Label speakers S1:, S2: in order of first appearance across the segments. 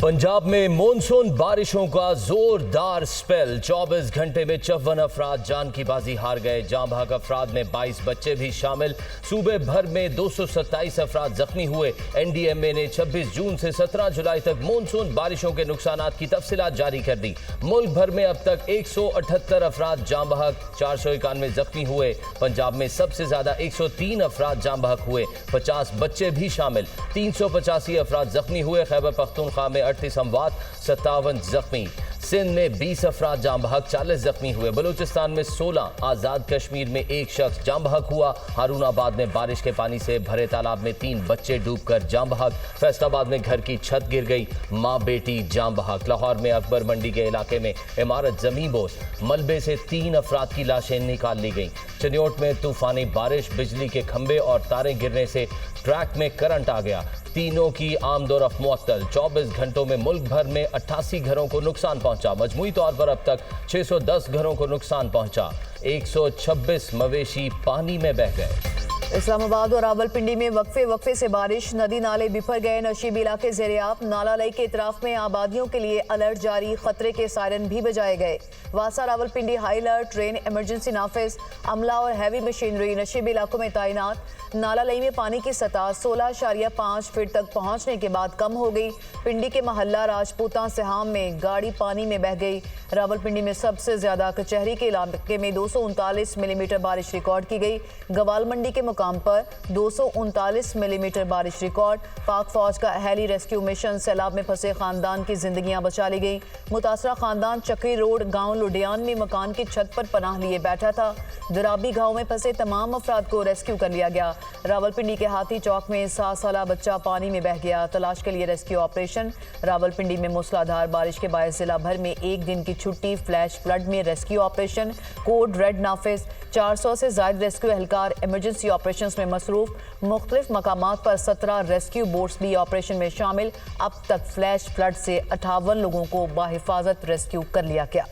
S1: पंजाब में मॉनसून बारिशों का जोरदार स्पेल। 24 घंटे में 54 अफराद जान की बाजी हार गए। जान बहक अफराद में 22 बच्चे भी शामिल। सूबे भर में 227 अफराद जख्मी हुए। NDMA ने 26 जून से 17 जुलाई तक मॉनसून बारिशों के नुकसानात की तफसीलात जारी कर दी। मुल्क भर में अब तक 178 अफराद जान बहक, 491 जख्मी हुए। पंजाब में सबसे ज्यादा 103 अफराद जान बहक हुए, 50 बच्चे भी शामिल। 385 अफराद जख्मी हुए। खैबर पख्तूनख्वा में 38 अमवात, 57 जख्मी। सिंध में 20 अफराद जाम बहक, 40 जख्मी हुए। बलूचिस्तान में 16, आज़ाद कश्मीर में 1 शख्स जाम बहक हुआ। हारूनाबाद में बारिश के पानी से भरे तालाब में 3 बच्चे डूबकर जाम बहक। फैसलाबाद में घर की छत गिर गई, माँ बेटी जाम बहक। लाहौर में अकबर मंडी के इलाके में इमारत जमीन बोस, मलबे से 3 अफराद की लाशें निकाल ली गई। चिन्योट में तूफानी बारिश, बिजली के खंभे और तारें गिरने से ट्रैक में करंट आ गया। तीनों की आमदोरफ्त मुअत्तल। 24 घंटों में मुल्क भर में 88 घरों को नुकसान पहुंचा। मजमूई तौर पर अब तक 610 घरों को नुकसान पहुंचा। 126 मवेशी पानी में बह गए।
S2: इस्लामाबाद और रावलपिंडी में वक्फे से बारिश, नदी नाले बिफर गए। नशीब इलाके ज़ेरियाब। नाला लई के इतराफ में आबादियों के लिए अलर्ट जारी, खतरे के सायरन भी बजाए गए। वासा Rawalpindi high alert, train emergency नाफिज, अमला और हैवी मशीनरी नशीब इलाकों में तैनात। नाला लई में पानी की सतह 16.5 फीट तक पहुंचने के बाद कम हो गई। पिंडी के महल्ला राजपूता सिहाम में गाड़ी पानी में बह गई। रावलपिंडी में सबसे ज्यादा कचहरी के इलाके में 239 मिलीमीटर बारिश रिकॉर्ड की गई। गवाल मंडी के मुकाम पर 239 मिलीमीटर बारिश रिकॉर्ड। पाक फौज का हेली रेस्क्यू मिशन, सैलाब में फंसे खानदान की जिंदगियां बचा ली गई। मुतासरा खानदान चक्री रोड गांव लुडियान में मकान की छत पर पनाह लिए बैठा था। दराबी गांव में फंसे तमाम अफराद को रेस्क्यू कर लिया गया। रावलपिंडी के हाथी चौक में 7 साला बच्चा पानी में बह गया, तलाश के लिए रेस्क्यू ऑपरेशन। रावलपिंडी में मूसलाधार बारिश के बायस जिला भर में 1 दिन की छुट्टी। फ्लैश फ्लड में रेस्क्यू ऑपरेशन, कोड रेड नाफिज। 400 से ज्यादा रेस्क्यू एहलकार इमरजेंसी ऑपरेशन में मसरूफ। मुख्तलिफ मकामात पर 17 रेस्क्यू बोट्स भी ऑपरेशन में शामिल। अब तक फ्लैश फ्लड से 58 लोगों को बाहिफाजत रेस्क्यू कर लिया गया।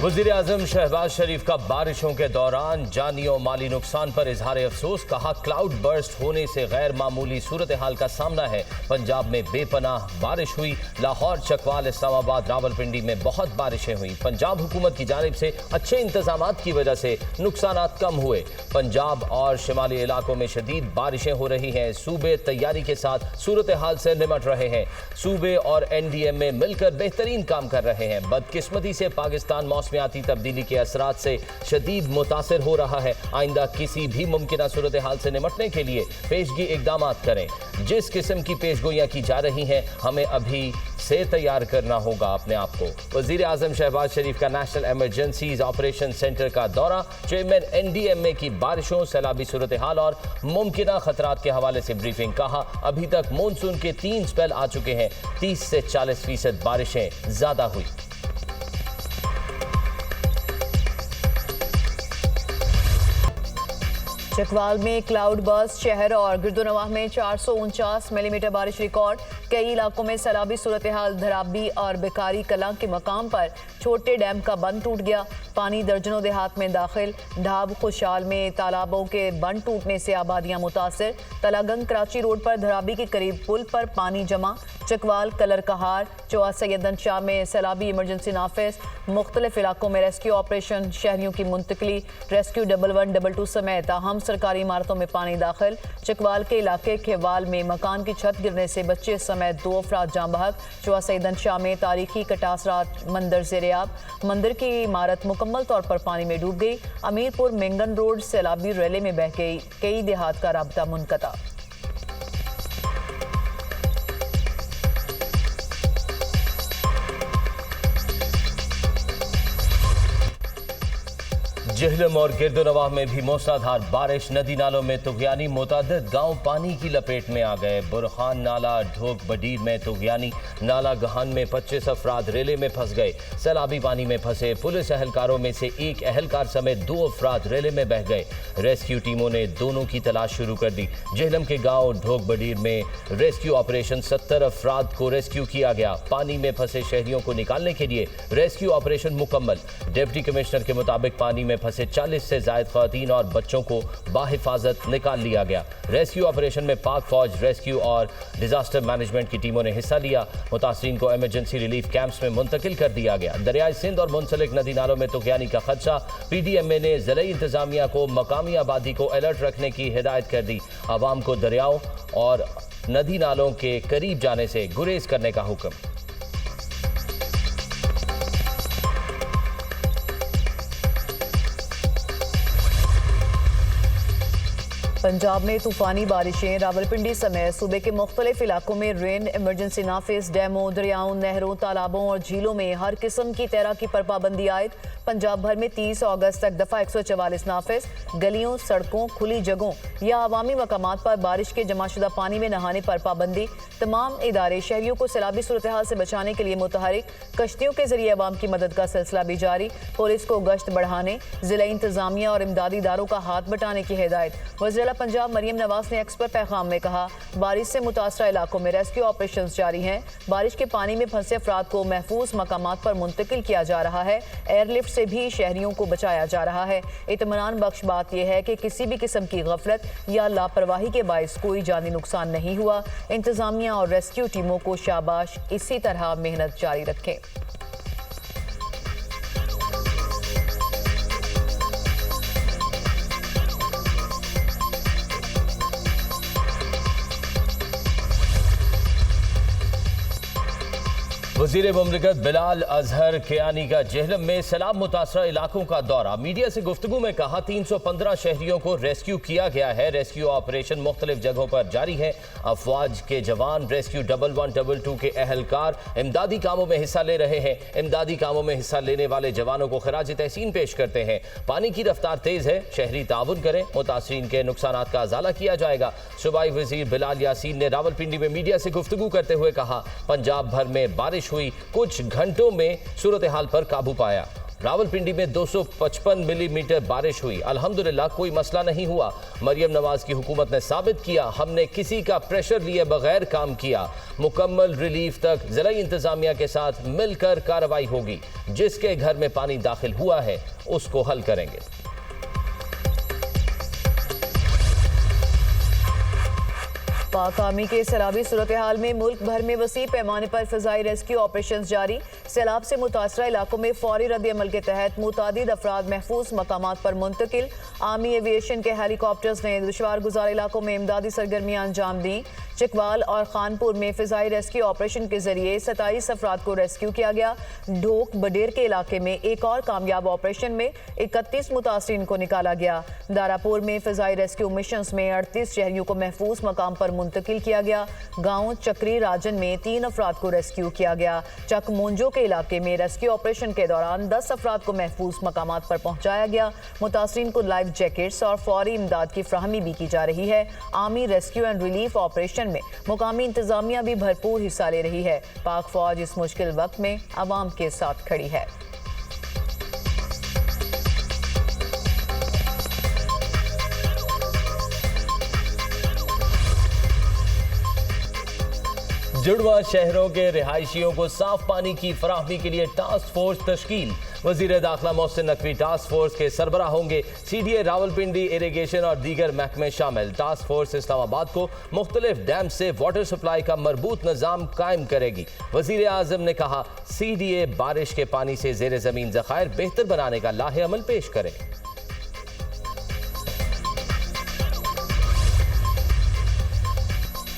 S1: वज़ीर-ए-आज़म शहबाज शरीफ का बारिशों के दौरान जानी और माली नुकसान पर इजहार अफसोस। कहा, क्लाउड बर्स्ट होने से गैर मामूली सूरत हाल का सामना है। पंजाब में बेपनाह बारिश हुई। लाहौर, चकवाल, इस्लामाबाद, रावलपिंडी में बहुत बारिशें हुई। पंजाब हुकूमत की जानिब से अच्छे इंतजाम की वजह से नुकसान कम हुए। पंजाब और शिमाली इलाकों में शदीद बारिशें हो रही हैं। सूबे तैयारी के साथ सूरत हाल से निमट रहे हैं। सूबे और NDMA मिलकर बेहतरीन काम कर रहे हैं। बदकिस्मती से पाकिस्तान मौसमियाती तब्दीली के असरात से शदीद मुतासिर हो रहा है। आइंदा किसी भी मुमकिन सूरत हाल से निमटने के लिए पेशगी इकदाम करें। जिस किस्म की पेशगोइयाँ की जा रही हैं, हमें अभी से तैयार करना होगा अपने आप को। वज़ीर-ए-आज़म शहबाज शरीफ का नेशनल इमरजेंसीज ऑपरेशन सेंटर का दौरा। चेयरमैन NDMA की बारिशों, सैलाबी सूरत हाल और मुमकिन खतरात के हवाले से ब्रीफिंग। कहा, अभी तक मानसून के 3 स्पेल आ चुके हैं। 30 से 40% बारिशें ज्यादा हुई।
S2: चकवाल में क्लाउड बर्स्ट, शहर और गिरदोनवाह में 449 मिलीमीटर बारिश रिकॉर्ड। कई इलाकों में सैलाबी सूरत हाल। धराबी और बेकारी कलां के मकाम पर छोटे डैम का बंद टूट गया, पानी दर्जनों देहात में दाखिल। ढाब खुशहाल में तालाबों के बंद टूटने से आबादियां मुतासिर। तलागंग कराची रोड पर धराबी के करीब पुल पर पानी जमा। चकवाल, कलर कहार, चौआ सैयदन शाह में सैलाबी इमरजेंसी नाफिज। मुख्तलिफ इलाकों में रेस्क्यू ऑपरेशन, शहरियों की मुंतकली। रेस्क्यू 1122 समेत अहम सरकारी इमारतों में पानी दाखिल। चकवाल के इलाके खेवाल में मकान की छत गिरने से बच्चे समेत 2 अफराद जाम बहक। चौआ सैयदन शाह में तारीखी कटासरा मंदिर ज़ेरियाब। मंदिर की इमारत मुकम्मल तौर पर पानी में डूब गई। अमीरपुर मेंगन रोड सैलाबी रैले में बह गई। कई देहात का राब्ता मुनक़ता।
S1: जेहलम और गिरदोनवाह में भी मूसलाधार बारिश, नदी नालों में तुगयानी, मुतादिद गांव पानी की लपेट में आ गए। बुरहान नाला ढोक बडीर में तुगयानी, नाला गहान में 25 अफराद रेले में फंस गए। सैलाबी पानी में फंसे पुलिस एहलकारों में से एक एहलकार समेत 2 अफराद रेले में बह गए। रेस्क्यू टीमों ने दोनों की तलाश शुरू कर दी। जेहलम के गाँव ढोक बडीर में रेस्क्यू ऑपरेशन, 70 अफराद को रेस्क्यू किया गया। पानी में फंसे शहरियों को निकालने के लिए रेस्क्यू ऑपरेशन मुकम्मल। डिप्टी कमिश्नर के मुताबिक पानी में फंसे 40 से ज्यादा खवातीन और बच्चों को बाहिफाजत निकाल लिया गया। रेस्क्यू ऑपरेशन में पाक फौज, रेस्क्यू और डिजास्टर मैनेजमेंट की टीमों ने हिस्सा लिया। मुतासरीन को इमरजेंसी रिलीफ कैंप्स में मुंतकिल कर दिया गया। दरियाई सिंध और मुंसलिक नदी नालों में तुगयानी का खदशा, PDMA ने ज़िला इंतजामिया को मकामी आबादी को अलर्ट रखने की हिदायत कर दी। आवाम को दरियाओं और नदी नालों के करीब जाने से गुरेज करने का हुक्म।
S2: पंजाब में तूफानी बारिशें, रावलपिंडी समेत सूबे के मुख्तलिफ इलाकों में रेन इमरजेंसी नाफिज। डैमों, दरियाओं, नहरों, तालाबों और झीलों में हर किस्म की तैराकी पर पाबंदी आयद। पंजाब भर में 30 अगस्त तक दफा 144 नाफिज। गलियों, सड़कों, खुली जगहों या अवामी मकामात पर बारिश के जमाशुदा पानी में नहाने पर पाबंदी। तमाम इदारे शहरियों को सैलाबी सूरत हाल से बचाने के लिए मुतहरिक। कश्तियों के जरिए अवाम की मदद का सिलसिला भी जारी। पुलिस को गश्त बढ़ाने, जिला इंतजामिया और इमदादी इदारों का हाथ बटाने की हिदायत। वज़ीर पंजाब मरियम नवाज ने एक्स पर पैगाम में कहा, बारिश से मुतासरा इलाकों में रेस्क्यू ऑपरेशन जारी हैं। बारिश के पानी में फंसे अफराद को महफूज मकामात पर मुंतकिल किया जा रहा है। एयरलिफ्ट से भी शहरियों को बचाया जा रहा है। इत्मीनान बख्श बात यह है कि किसी भी किस्म की गफलत या लापरवाही के बायस कोई जानी नुकसान नहीं हुआ। इंतजामिया और रेस्क्यू टीमों को शाबाश, इसी तरह मेहनत जारी रखें।
S1: वज़ीर मुमलिकत बिलाल अजहर कियानी का जेहलम में सैलाब मुतासरा इलाकों का दौरा। मीडिया से गुफ्तगू में कहा, 315 शहरियों को रेस्क्यू किया गया है। रेस्क्यू ऑपरेशन मुख्तलिफ जगहों पर जारी है। अफवाज के जवान, रेस्क्यू 1122 के एहलकार इमदादी कामों में हिस्सा ले रहे हैं। इमदादी कामों में हिस्सा लेने वाले जवानों को खराज तहसीन पेश करते हैं। पानी की रफ्तार तेज है, शहरी ताउन करें। मुतासरीन के नुकसानात का अजाला किया जाएगा। सूबाई वज़ीर बिलाल यासीन ने रावलपिंडी में मीडिया से गुफ्तगू करते हुए कहा, पंजाब भर में बारिश हुई, कुछ घंटों में सूरत हाल पर काबू पाया। रावलपिंडी में 255 मिलीमीटर बारिश हुई। अल्हम्दुलिल्लाह कोई मसला नहीं हुआ। मरियम नवाज की हुकूमत ने साबित किया, हमने किसी का प्रेशर लिए बगैर काम किया। मुकम्मल रिलीफ तक ज़िला इंतजामिया के साथ मिलकर कार्रवाई होगी। जिसके घर में पानी दाखिल हुआ है उसको हल करेंगे।
S2: पाक आर्मी के सैलाबी सूरत हाल में मुल्क भर में वसी पैमाने पर फ़िज़ाई रेस्क्यू ऑपरेशन जारी। सैलाब से मुतासरा इलाकों में फौरी रद्द अमल के तहत मुतादिद अफराद महफूज मकामात पर मुंतकिल। आर्मी एविएशन के हेलीकॉप्टर्स ने दुश्वार गुजार इलाकों में इमदादी सरगर्मियां अंजाम दी। चिकवाल और खानपुर में फ़िज़ाई रेस्क्यू ऑपरेशन के जरिए 27 अफराद को रेस्क्यू किया गया। ढोक बडेर के इलाके में एक और कामयाब ऑपरेशन में 31 मुतासरीन को निकाला गया। दारापुर में फ़िज़ाई रेस्क्यू मिशन में 38 शहरियों को महफूज मकाम पर मुंतकिल किया गया। गांव चक्री राजन में 3 अफराद को रेस्क्यू किया गया। चक मोंजो के इलाके में रेस्क्यू ऑपरेशन के दौरान 10 अफराद को महफूज मकामात पर पहुंचाया गया। मुतासरीन को लाइफ जैकेट्स और फौरी इमदाद की फ्राहमी भी की जा रही है। Army rescue and relief operation में मुकामी इंतजामिया भी भरपूर हिस्सा ले रही है। पाक फौज इस मुश्किल वक्त में अवाम के साथ खड़ी है।
S1: जुड़वा शहरों के रिहायशियों को साफ पानी की फराहमी के लिए टास्क फोर्स तश्कील। वज़ीर दाखिला मोहसिन नकवी टास्क फोर्स के सरबराह होंगे। CDA रावलपिंडी, इरिगेशन और दीगर महकमे शामिल। टास्क फोर्स इस्लामाबाद को मुख्तलिफ डैम से वाटर सप्लाई का मरबूत निज़ाम कायम करेगी। वज़ीर आज़म ने कहा, CDA बारिश के पानी से ज़ेर ज़मीन ज़खायर बेहतर बनाने का लाहे अमल पेश करे।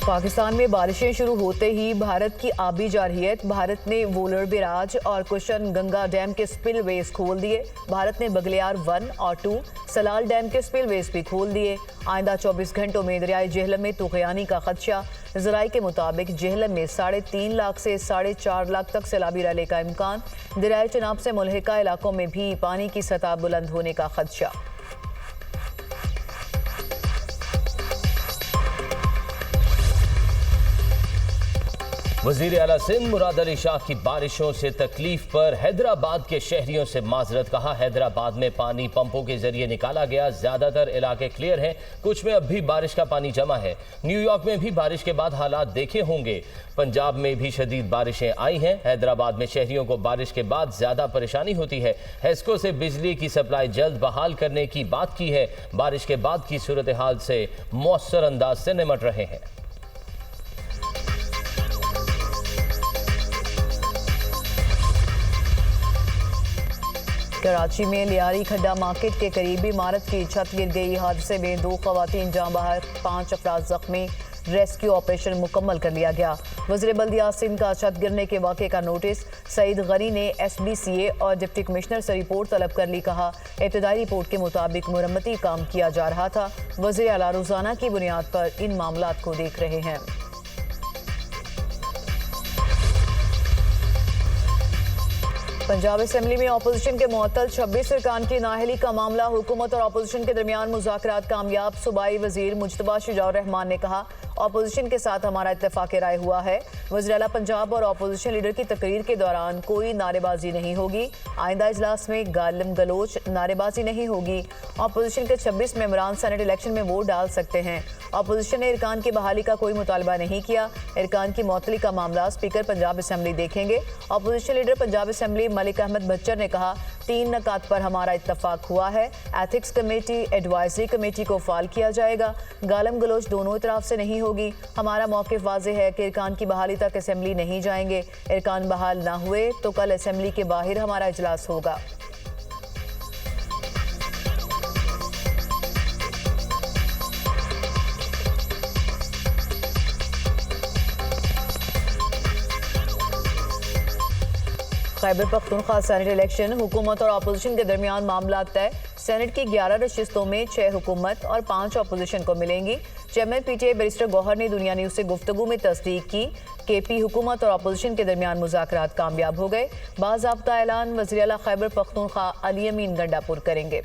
S2: पाकिस्तान में बारिशें शुरू होते ही भारत की आबी जारहियत। भारत ने वोलर बिराज और कुशन गंगा डैम के स्पिलवेज खोल दिए। भारत ने बगलियार 1 और 2 सलाल डैम के स्पिलवेज भी खोल दिए। आइंदा 24 घंटों में दरियाई जेहलम में तूफ़ानी का खदशा। ज़राए के मुताबिक जेहलम में 3.5 लाख से 4.5 लाख तक सैलाबी रैली का इम्कान। दरियाई चनाब से मुल्हिका इलाकों में भी पानी की सतह बुलंद होने का खदशा।
S1: वज़ीर आला सिंध मुराद अली शाह की बारिशों से तकलीफ पर हैदराबाद के शहरियों से माजरत। कहा, हैदराबाद में पानी पंपों के जरिए निकाला गया, ज्यादातर इलाके क्लियर हैं, कुछ में अब भी बारिश का पानी जमा है। न्यूयॉर्क में भी बारिश के बाद हालात देखे होंगे। पंजाब में भी शदीद बारिशें आई हैं। हैदराबाद में शहरियों को बारिश के बाद ज्यादा परेशानी होती है। हेस्को से बिजली की सप्लाई जल्द बहाल करने की बात की है। बारिश के बाद की सूरत हाल से मौसर अंदाज से निमट रहे हैं।
S2: कराची में लियारी खड्डा मार्केट के करीब इमारत की छत गिर गई। हादसे में 2 खवातीन जाँ बहक, 5 अफराद जख्मी। रेस्क्यू ऑपरेशन मुकम्मल कर लिया गया। वज़ीर बल्दियात सिंध का छत गिरने के वाक़े का नोटिस। सईद गनी ने SBCA और डिप्टी कमिश्नर से रिपोर्ट तलब कर ली। कहा, इब्तदाई रिपोर्ट के मुताबिक मुरम्मती काम किया जा रहा था। वज़ीर आला रोज़ाना की बुनियाद पर इन मामलात को देख रहे हैं। पंजाब असेंबली में अपोजिशन के मुअत्तल 26 अरकान की नाअहली का मामला। हुकूमत और अपोजिशन के दरमियान मुज़ाकरात कामयाब। सूबाई वजीर मुज्तबा शुजाउर रहमान ने कहा, अपोजिशन के साथ हमारा इत्तेफाक राय हुआ है। वज़ीर आला पंजाब और अपोजिशन लीडर की तकरीर के दौरान कोई नारेबाजी नहीं होगी। आइंदा इजलास में गालिम गलोच नारेबाजी नहीं होगी। अपोजिशन के 26 मेंबरान सेनेट इलेक्शन में वोट डाल सकते हैं। अपोजिशन ने इरकान की बहाली का कोई मुतालबा नहीं किया। इरकान की मअतली का मामला स्पीकर पंजाब असेंबली देखेंगे। Opposition leader Punjab assembly Malik Ahmad Bachar ने कहा, 3 नकात पर हमारा इत्तफाक हुआ है। एथिक्स कमेटी, एडवाइजरी कमेटी को फाल किया जाएगा। गालम गलोच दोनों तरफ से नहीं होगी। हमारा मौक़िफ़ वाज़ेह है कि इरकान की बहाली तक असेंबली नहीं जाएंगे। इरकान बहाल ना हुए तो कल असेंबली के बाहर हमारा इजलास होगा। Khyber Pakhtunkhwa senate election. हुकूमत और अपोजिशन के दरमियान मामला तय। सेनेट की 11 नशिस्तों में 6 हुकूमत और 5 अपोजिशन को मिलेंगी। चेयरमैन PTA बैरिस्टर गौहर ने दुनिया न्यूज़ से गुफ्तगू में तस्दीक की कि हुकूमत और अपोजिशन के दरमियान मुज़ाकरात कामयाब हो गए। बाज़ाब्ता ऐलान वज़ीर आला खैबर पख्तूनख्वा अली अमीन गंडापुर करेंगे।